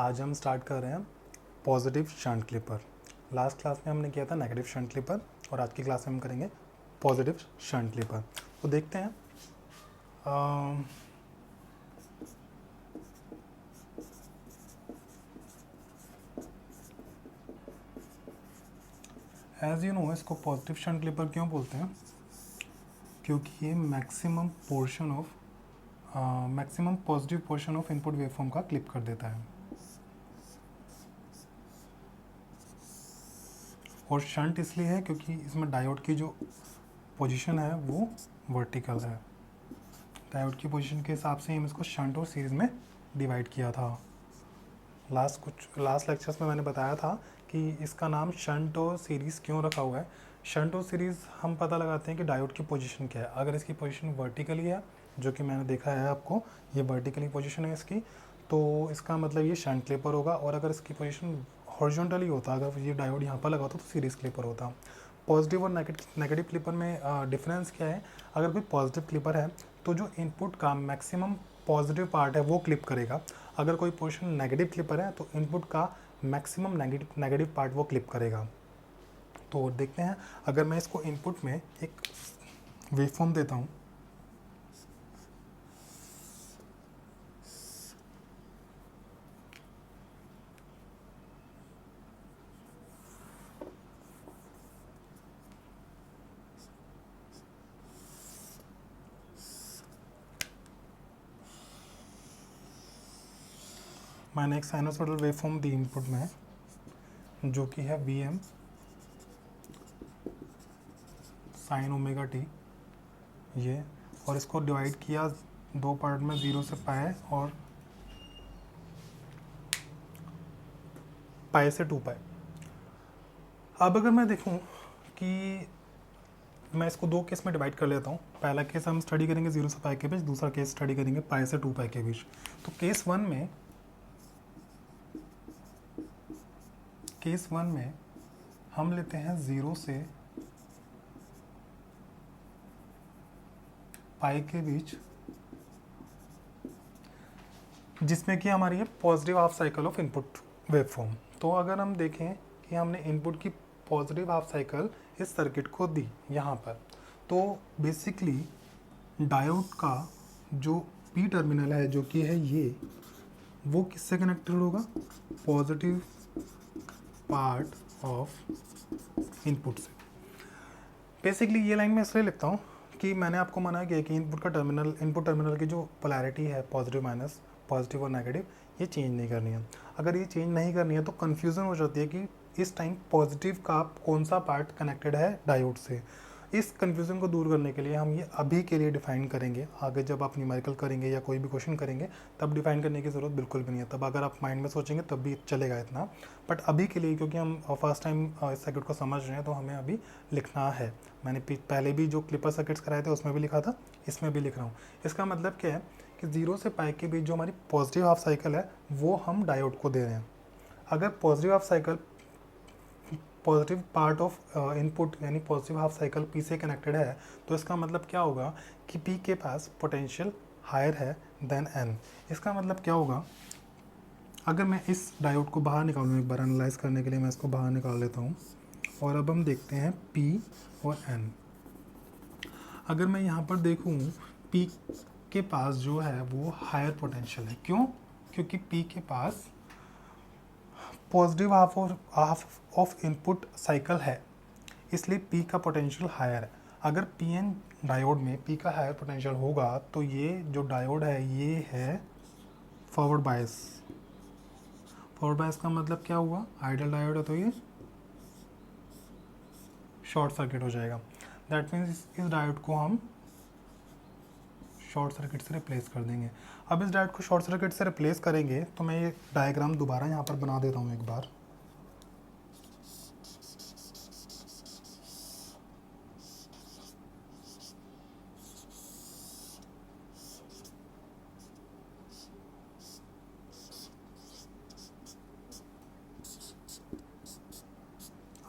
आज हम स्टार्ट कर रहे हैं positive shunt clipper. Last class में हमने किया था नेगेटिव शंट क्लिपर और आज की क्लास में हम करेंगे पॉजिटिव शंट क्लिपर। तो देखते हैं एज यू नो इसको पॉजिटिव शंट क्लिपर क्यों बोलते हैं, क्योंकि ये maximum positive portion of input waveform का क्लिप कर देता है। और शंट इसलिए है क्योंकि इसमें डायोड की जो पोजीशन है वो वर्टिकल है। डायोड की पोजीशन के हिसाब से हम इसको शंट और सीरीज़ में डिवाइड किया था। लास्ट लेक्चर्स में मैंने बताया था कि इसका नाम शंट और सीरीज़ क्यों रखा हुआ है। शंट और सीरीज़ हम पता लगाते हैं कि डायोड की पोजीशन क्या है। अगर इसकी पोजीशन वर्टिकली है, जो कि मैंने देखा है आपको, ये वर्टिकली पोजीशन है इसकी, तो इसका मतलब ये शंट क्लिपर होगा। और अगर इसकी पोजीशन हॉरिजॉन्टली होता, अगर ये डायोड यहाँ पर लगा होता तो सीरीज़ क्लिपर होता। पॉजिटिव और नेगेटिव क्लिपर में डिफरेंस क्या है। अगर कोई पॉजिटिव क्लिपर है तो जो इनपुट का मैक्सिमम पॉजिटिव पार्ट है वो क्लिप करेगा। अगर कोई पोर्शन नेगेटिव क्लिपर है तो इनपुट का मैक्सिमम नेगेटिव पार्ट वो क्लिप करेगा। तो देखते हैं, अगर मैं इसको इनपुट में एक वेवफॉर्म देता हूँ, मैंने एक साइनोसॉइडल वेवफॉर्म दी इनपुट में, जो कि है Vm साइन ओमेगा टी ये, और इसको डिवाइड किया दो पार्ट में, 0 से पाई और पाई से 2 पाई। अब अगर मैं देखूं कि मैं इसको दो केस में डिवाइड कर लेता हूँ। पहला केस हम स्टडी करेंगे 0 से पाई के बीच, दूसरा केस स्टडी करेंगे पाई से 2 पाई के बीच। तो केस वन में हम लेते हैं 0 से पाई के बीच, जिसमें कि हमारी है positive half cycle of input waveform. तो अगर हम देखें कि हमने इनपुट की पॉजिटिव हाफ साइकिल इस सर्किट को दी यहाँ पर, तो बेसिकली डायोड का जो पी टर्मिनल है, जो कि है ये, वो किससे कनेक्टेड होगा? पॉजिटिव पार्ट ऑफ इनपुट से। बेसिकली ये लाइन मैं इसलिए लिखता हूँ कि मैंने आपको मना किया कि इनपुट टर्मिनल की जो पोलैरिटी है, पॉजिटिव माइनस, पॉजिटिव और नेगेटिव, ये चेंज नहीं करनी है। अगर ये चेंज नहीं करनी है तो कन्फ्यूज़न हो जाती है कि इस टाइम पॉजिटिव का कौन सा पार्ट कनेक्टेड है डायोड से। इस कन्फ्यूज़न को दूर करने के लिए हम ये अभी के लिए डिफ़ाइन करेंगे। आगे जब आप न्यूमेरिकल करेंगे या कोई भी क्वेश्चन करेंगे तब डिफ़ाइन करने की ज़रूरत बिल्कुल भी नहीं है। तब अगर आप माइंड में सोचेंगे तब भी चलेगा इतना, बट अभी के लिए क्योंकि हम फर्स्ट टाइम इस सर्किट को समझ रहे हैं तो हमें अभी लिखना है। मैंने पहले भी जो क्लिपर सर्किट्स कराए थे उसमें भी लिखा था, इसमें भी लिख रहा हूँ। इसका मतलब क्या है कि 0 से पाई के बीच जो हमारी पॉजिटिव हाफ साइकिल है वो हम डायोड को दे रहे हैं। अगर positive half cycle, positive part of input यानी पॉजिटिव हाफ साइकिल पी से कनेक्टेड है, तो इसका मतलब क्या होगा कि पी के पास पोटेंशियल हायर है देन एन। इसका मतलब क्या होगा, अगर मैं इस डायोड को बाहर निकालूँ, एक बार एनालाइज करने के लिए मैं इसको बाहर निकाल लेता हूँ, और अब हम देखते हैं पी और एन। अगर मैं यहाँ पर देखूँ, पी के पास जो है वो हायर पोटेंशियल है। क्यों? क्योंकि पी के पास positive half of input cycle है, इसलिए पी का पोटेंशियल हायर है। अगर पी एन डायोड में पी का हायर पोटेंशियल होगा तो ये जो डायोड है ये है फॉरवर्ड बायस। फॉरवर्ड बायस का मतलब क्या हुआ? आइडियल डायोड है तो ये शॉर्ट सर्किट हो जाएगा। दैट मीन्स इस डायोड को हम शॉर्ट सर्किट से रिप्लेस कर देंगे। अब इस डायोड को शॉर्ट सर्किट से रिप्लेस करेंगे तो मैं ये डायग्राम दोबारा यहाँ पर बना देता हूँ एक बार।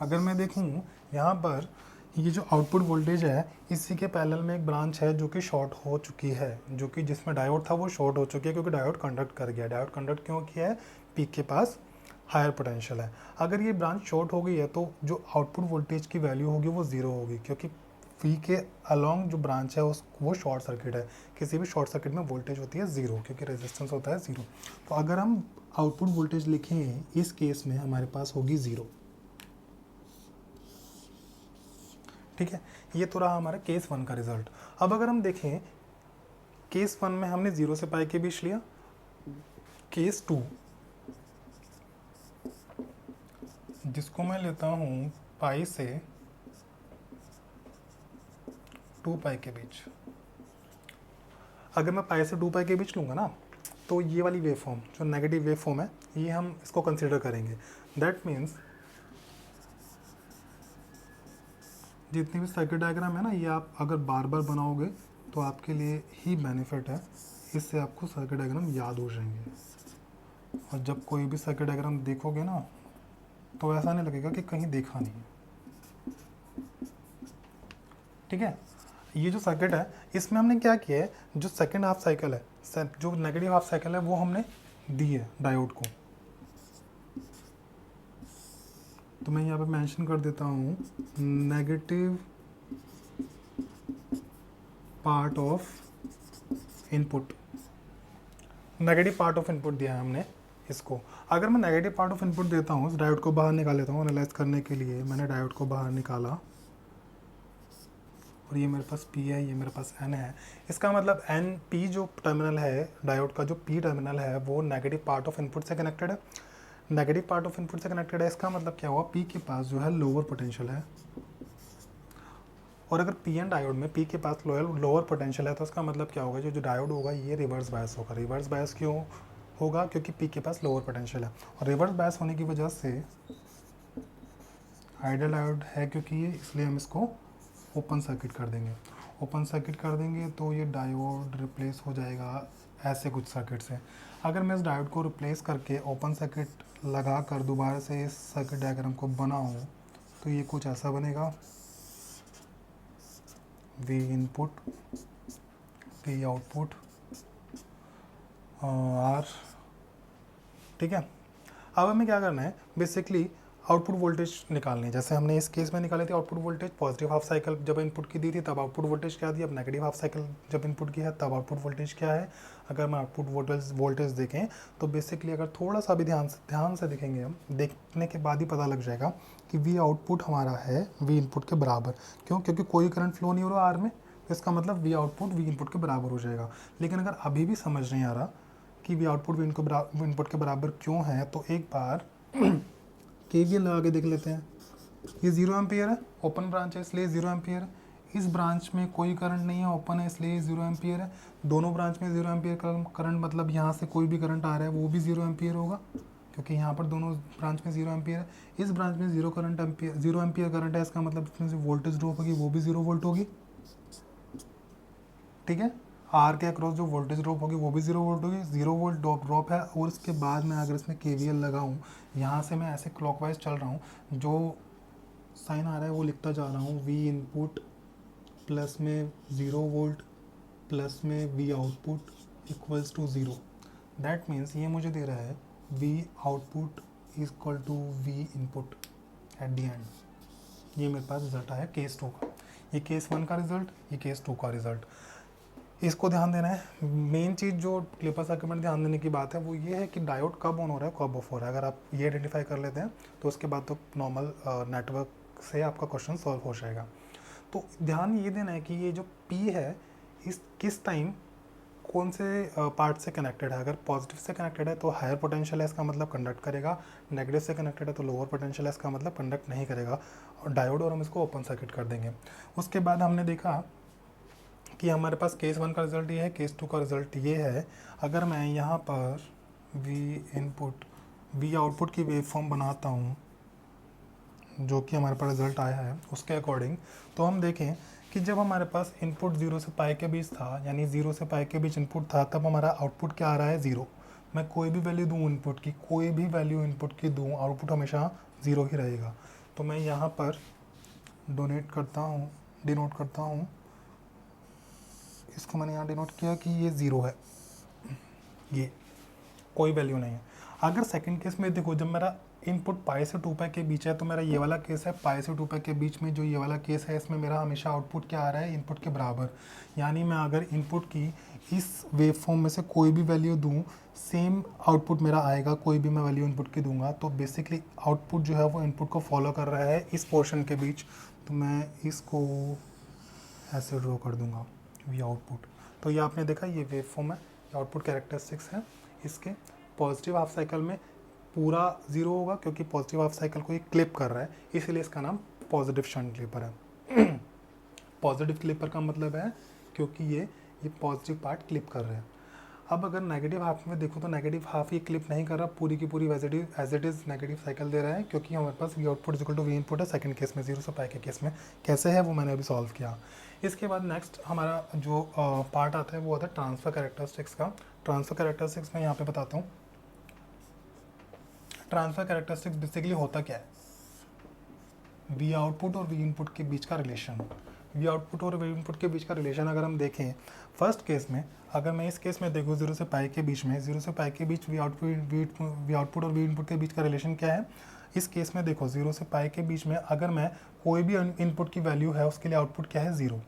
अगर मैं देखूँ यहाँ पर, ये जो आउटपुट वोल्टेज है इसी के पैरेलल में एक ब्रांच है जो कि शॉर्ट हो चुकी है, जो कि जिसमें डायोड था वो शॉर्ट हो चुकी है क्योंकि डायोड कंडक्ट कर गया। डायोड कंडक्ट क्यों किया है? पीक के पास हायर पोटेंशियल है। अगर ये ब्रांच शॉर्ट हो गई है तो जो आउटपुट वोल्टेज की वैल्यू होगी वो ज़ीरो होगी, क्योंकि वी के अलॉन्ग जो ब्रांच है वो शॉर्ट सर्किट है। किसी भी शॉर्ट सर्किट में वोल्टेज होती है ज़ीरो, क्योंकि रेजिस्टेंस होता है ज़ीरो। तो अगर हम आउटपुट वोल्टेज लिखें इस केस में हमारे पास होगी ज़ीरो। ठीक है, ये तो रहा हमारा केस 1 का रिजल्ट। अब अगर हम देखें केस 1 में हमने 0 से पाई के बीच लिया, केस 2 जिसको मैं लेता हूँ पाई से 2 पाई के बीच। अगर मैं पाई से 2 पाई के बीच लूँगा ना, तो ये वाली वेव फॉर्म जो नेगेटिव वेव फॉर्म है ये हम इसको कंसिडर करेंगे। दैट मीन्स जितनी भी सर्किट डायग्राम है ना, ये आप अगर बार बार बनाओगे तो आपके लिए ही बेनिफिट है, इससे आपको सर्किट डायग्राम याद हो जाएंगे। और जब कोई भी सर्किट डायग्राम देखोगे ना तो ऐसा नहीं लगेगा कि कहीं देखा नहीं। ठीक है, ये जो सर्किट है इसमें हमने क्या किया है, जो सेकेंड हाफ साइकिल है, जो नेगेटिव हाफ साइकिल है वो हमने दी है डायोड को। तो मैं यहाँ पे मेंशन कर देता हूँ negative part of input. Negative part of input दिया है हमने इसको। अगर मैं नेगेटिव पार्ट ऑफ इनपुट देता हूँ, इस डायोड को बाहर निकाल लेता हूँ, एनालाइज करने के लिए मैंने डायोड को बाहर निकाला और ये मेरे पास P है, ये मेरे पास N है। इसका मतलब N P जो टर्मिनल है डायोड का, जो P टर्मिनल है वो नेगेटिव पार्ट ऑफ इनपुट से कनेक्टेड है। नेगेटिव पार्ट ऑफ इनपुट से कनेक्टेड है, इसका मतलब क्या हुआ, P के पास जो है लोअर पोटेंशियल है। और अगर PN डायोड में P के पास लोअर पोटेंशियल है तो इसका मतलब क्या होगा, जो डायोड होगा ये रिवर्स बायस होगा। रिवर्स बायस क्यों होगा, क्योंकि P के पास लोअर पोटेंशियल है। और रिवर्स बायस होने की वजह से आइडियल डायोड है क्योंकि ये, इसलिए हम इसको ओपन सर्किट कर देंगे। ओपन सर्किट कर देंगे तो ये डायोड रिप्लेस हो जाएगा ऐसे कुछ सर्किट से। अगर मैं इस डायोड को रिप्लेस करके ओपन सर्किट लगा कर दोबारा से इस सर्किट डायग्राम को बनाऊँ तो ये कुछ ऐसा बनेगा, V input, V output, R। ठीक है, अब हमें क्या करना है, बेसिकली आउटपुट वोल्टेज निकालनी है। जैसे हमने इस केस में निकाली थी output voltage, positive half cycle जब इनपुट की दी थी तब आउटपुट वोल्टेज क्या दी, अब नेगेटिव हाफ साइकिल जब इनपुट की है तब आउटपुट वोल्टेज क्या है। अगर हम आउटपुट वोल्टेज देखें तो बेसिकली अगर थोड़ा सा भी ध्यान से देखेंगे, हम देखने के बाद ही पता लग जाएगा कि V आउटपुट हमारा है V इनपुट के बराबर। क्यों, क्योंकि कोई करंट फ्लो नहीं हो रहा आर में, तो इसका मतलब V आउटपुट V इनपुट के बराबर हो जाएगा। लेकिन अगर अभी भी समझ नहीं आ रहा कि V आउटपुट V इनपुट के बराबर क्यों है, तो एक बार KVL लगा के देख लेते हैं। ये 0 एम्पियर है, ओपन ब्रांच है इसलिए 0 एम्पियर है। इस ब्रांच में कोई करंट नहीं है, ओपन है इसलिए 0 एम्पियर है। दोनों ब्रांच में 0 एम्पियर करंट, मतलब यहाँ से कोई भी करंट आ रहा है वो भी 0 एम्पियर होगा, क्योंकि यहाँ पर दोनों ब्रांच में 0 एम्पियर है। इस ब्रांच में 0 एम्पियर करंट है, इसका मतलब इसमें से वोल्टेज ड्रॉप होगी वो भी 0 वोल्ट होगी। ठीक है, आर के अक्रॉस जो वोल्टेज ड्रॉप होगी वो भी 0 वोल्ट होगी। 0 वोल्ट ड्रॉप है। और इसके बाद मैं अगर इसमें KVL लगाऊं, यहाँ से मैं ऐसे क्लॉकवाइज चल रहा हूँ, जो साइन आ रहा है वो लिखता जा रहा हूँ। V इनपुट प्लस में 0 वोल्ट प्लस में V output equals to 0। That means ये मुझे दे रहा है V output is equal to V input at the end. ये मेरे पास रिजल्ट आया केस 2 का। ये केस 1 का रिजल्ट, ये केस 2 का रिजल्ट। इसको ध्यान देना है। मेन चीज़ जो क्लिपर सर्किट में ध्यान देने की बात है वो ये है कि डायोड कब ऑन हो रहा है कब ऑफ हो रहा है। अगर आप ये आइडेंटिफाई कर लेते हैं तो उसके बाद तो नॉर्मल नेटवर्क से आपका क्वेश्चन सॉल्व हो जाएगा। तो ध्यान ये देना है कि ये जो P है इस किस टाइम कौन से पार्ट से कनेक्टेड है। अगर पॉजिटिव से कनेक्टेड है तो हायर पोटेंशियल है, इसका मतलब कंडक्ट करेगा। नेगेटिव से कनेक्टेड है तो लोअर पोटेंशियल है, इसका मतलब कंडक्ट नहीं करेगा और डायोड, और हम इसको ओपन सर्किट कर देंगे। उसके बाद हमने देखा कि हमारे पास केस 1 का रिज़ल्ट ये है, केस 2 का रिज़ल्ट ये है। अगर मैं यहाँ पर V इनपुट V आउटपुट की वेव फॉर्म बनाता हूँ जो कि हमारे पास रिज़ल्ट आया है उसके अकॉर्डिंग, तो हम देखें कि जब हमारे पास इनपुट 0 से पाई के बीच था, यानी 0 से पाई के बीच इनपुट था, तब हमारा आउटपुट क्या आ रहा है 0। मैं कोई भी वैल्यू दूँ इनपुट की, कोई भी वैल्यू इनपुट की दूँ, आउटपुट हमेशा 0 ही रहेगा। तो मैं यहाँ पर डिनोट करता हूँ, इसको मैंने यहाँ डिनोट किया कि ये 0 है, ये कोई वैल्यू नहीं है। अगर सेकंड केस में देखो, जब मेरा इनपुट पाई से 2 पाई के बीच है, तो मेरा ये वाला केस है पाई से 2 पाई के बीच में, जो ये वाला केस है इसमें मेरा हमेशा आउटपुट क्या आ रहा है, इनपुट के बराबर। यानी मैं अगर इनपुट की इस वेव फॉर्म में से कोई भी वैल्यू दूँ, सेम आउटपुट मेरा आएगा। कोई भी मैं वैल्यू इनपुट की दूंगा तो बेसिकली आउटपुट जो है वो इनपुट को फॉलो कर रहा है इस पोर्शन के बीच। तो मैं इसको ऐसे ड्रॉ कर दूंगा वी आउटपुट। तो ये आपने देखा, ये वेव फॉर्म है, ये आउटपुट कैरेक्टरिस्टिक्स है इसके। पॉजिटिव हाफ साइकिल में पूरा 0 होगा क्योंकि पॉजिटिव हाफ साइकिल को ये क्लिप कर रहा है, इसलिए इसका नाम पॉजिटिव शंट क्लिपर है। पॉजिटिव क्लिपर का मतलब है क्योंकि ये पॉजिटिव पार्ट क्लिप कर रहे हैं। अब अगर नेगेटिव हाफ में देखो तो नेगेटिव हाफ ये क्लिप नहीं कर रहा, पूरी की पूरी as it is negative cycle दे रहा है, क्योंकि हमारे पास V output equal to V input है सेकंड केस में, 0 से पाई के केस में। कैसे है वो मैंने अभी सॉल्व किया। इसके बाद नेक्स्ट हमारा जो पार्ट आता है वो आता है ट्रांसफर कैरेक्टरिस्टिक्स का। ट्रांसफर कैरेक्टरिस्टिक्स मैं यहाँ पे बताता हूँ। ट्रांसफर कैरेक्टरिस्टिक्स बेसिकली होता क्या है, वी आउटपुट और वी इनपुट के बीच का रिलेशन। वी आउटपुट और वी इनपुट के बीच का रिलेशन अगर हम देखें फर्स्ट केस में, अगर मैं इस केस में देखूँ 0 से पाई के बीच में, 0 से पाई के बीच वी आउटपुट और वी इनपुट के बीच का रिलेशन क्या है। इस केस में देखो 0 से पाई के बीच में अगर मैं कोई भी इनपुट की वैल्यू है उसके लिए आउटपुट क्या है, 0।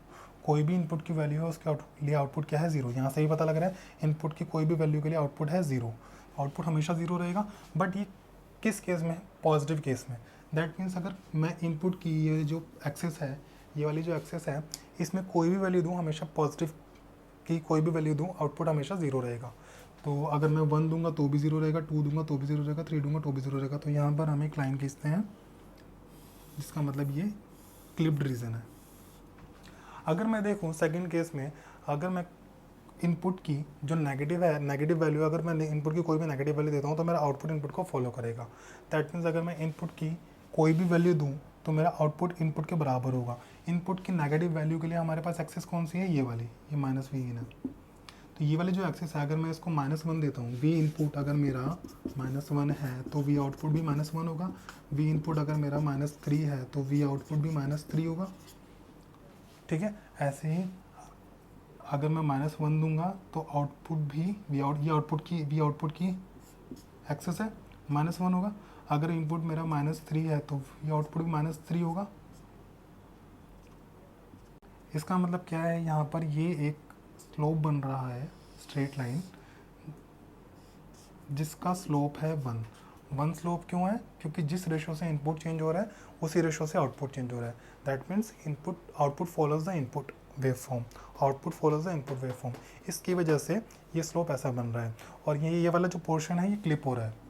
कोई भी इनपुट की वैल्यू है उसके लिए आउटपुट क्या है, 0। यहाँ से ही पता लग रहा है इनपुट की कोई भी वैल्यू के लिए आउटपुट है 0। आउटपुट हमेशा 0 रहेगा। बट ये किस केस में, पॉजिटिव केस में। दैट मीन्स अगर मैं इनपुट की ये जो एक्सेस है, ये वाली जो एक्सेस है, इसमें कोई भी वैल्यू दूँ, हमेशा पॉजिटिव की कोई भी वैल्यू दूँ, आउटपुट हमेशा 0 रहेगा। तो अगर मैं 1 दूंगा तो भी 0 रहेगा, 2 दूंगा तो भी 0 रहेगा, 3 दूंगा तो भी 0 रहेगा। तो यहाँ पर हम एक लाइन खींचते हैं जिसका मतलब ये क्लिप्ड रीजन है। अगर मैं देखूँ सेकंड केस में, अगर मैं इनपुट की जो नेगेटिव है, नेगेटिव वैल्यू, अगर मैं इनपुट की कोई भी नेगेटिव वैल्यू देता हूँ तो मेरा आउटपुट इनपुट को फॉलो करेगा। दैट मीन्स अगर मैं इनपुट की कोई भी वैल्यू दूँ तो मेरा आउटपुट इनपुट के बराबर होगा। इनपुट की नेगेटिव वैल्यू के लिए हमारे पास एक्सेस कौन सी है, ये वाली, ये -v इन है। तो ये वाली जो एक्सेस है, अगर मैं इसको -1 देता हूँ, वी इनपुट अगर मेरा -1 है तो वी आउटपुट भी -1 होगा। वी इनपुट अगर मेरा -3 है तो वी आउटपुट भी -3 होगा। ठीक है, ऐसे ही अगर मैं -1 दूंगा तो आउटपुट भी ये आउटपुट की एक्सेस है, -1 होगा। अगर इनपुट मेरा -3 है तो ये आउटपुट भी -3 होगा। इसका मतलब क्या है, यहाँ पर ये एक स्लोप बन रहा है, स्ट्रेट लाइन, जिसका स्लोप है 1 स्लोप क्यों है, क्योंकि जिस रेशो से इनपुट चेंज हो रहा है उसी रेशो से आउटपुट चेंज हो रहा है। That means output follows the input wave form, output follows the input wave form. इसकी वजह से ये स्लोप ऐसा बन रहा है। और ये वाला जो पोर्शन है ये क्लिप हो रहा है।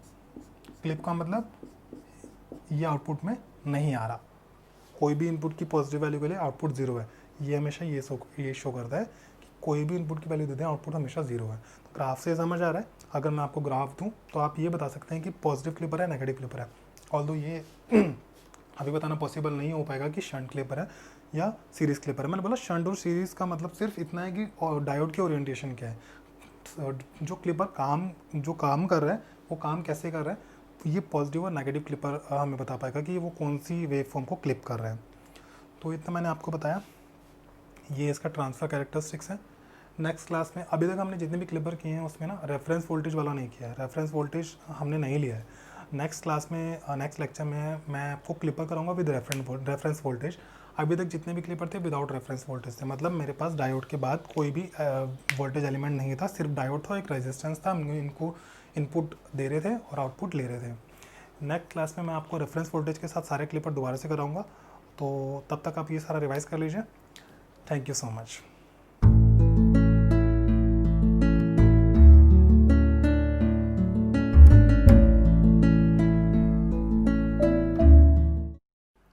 क्लिप का मतलब ये आउटपुट में नहीं आ रहा। कोई भी इनपुट की पॉजिटिव वैल्यू के लिए आउटपुट 0 है। ये हमेशा ये शो करता है कि कोई भी इनपुट की वैल्यू देते हैं आउटपुट हमेशा 0 है। तो ग्राफ से समझ आ रहा है। अगर मैं आपको ग्राफ दूँ तो आप ये बता सकते हैं कि पॉजिटिव क्लिपर है, नेगेटिव क्लिपर है। ऑल्दो ये अभी बताना पॉसिबल नहीं हो पाएगा कि शंट क्लिपर है या सीरीज क्लिपर है। मैंने बोला शंट और सीरीज का मतलब सिर्फ इतना है कि डायोड की ओरिएंटेशन क्या है। जो क्लिपर जो काम कर रहा है वो काम कैसे कर रहा है, ये पॉजिटिव और नेगेटिव क्लिपर हमें बता पाएगा कि वो कौन सी वेव फॉर्म को क्लिप कर रहा है। तो इतना मैंने आपको बताया, ये इसका ट्रांसफर कैरेक्टरिस्टिक्स है। नेक्स्ट क्लास में अभी तक हमने जितने भी क्लिपर किए हैं उसमें ना रेफरेंस वोल्टेज वाला नहीं किया है, रेफरेंस वोल्टेज हमने नहीं लिया है। नेक्स्ट क्लास में नेक्स्ट लेक्चर में मैं आपको क्लिपर कराऊंगा विद रेफरेंस वोल्टेज। अभी तक जितने भी क्लिपर थे विदाउट रेफरेंस वोल्टेज थे, मतलब मेरे पास डायोड के बाद कोई भी वोल्टेज एलिमेंट नहीं था, सिर्फ डायोड था, एक रेजिस्टेंस था, हम इनको इनपुट दे रहे थे और आउटपुट ले रहे थे। नेक्स्ट क्लास में मैं आपको रेफरेंस वोल्टेज के साथ सारे क्लिपर दोबारा से कराऊंगा। तो तब तक आप ये सारा रिवाइज कर लीजिए। Thank you so much.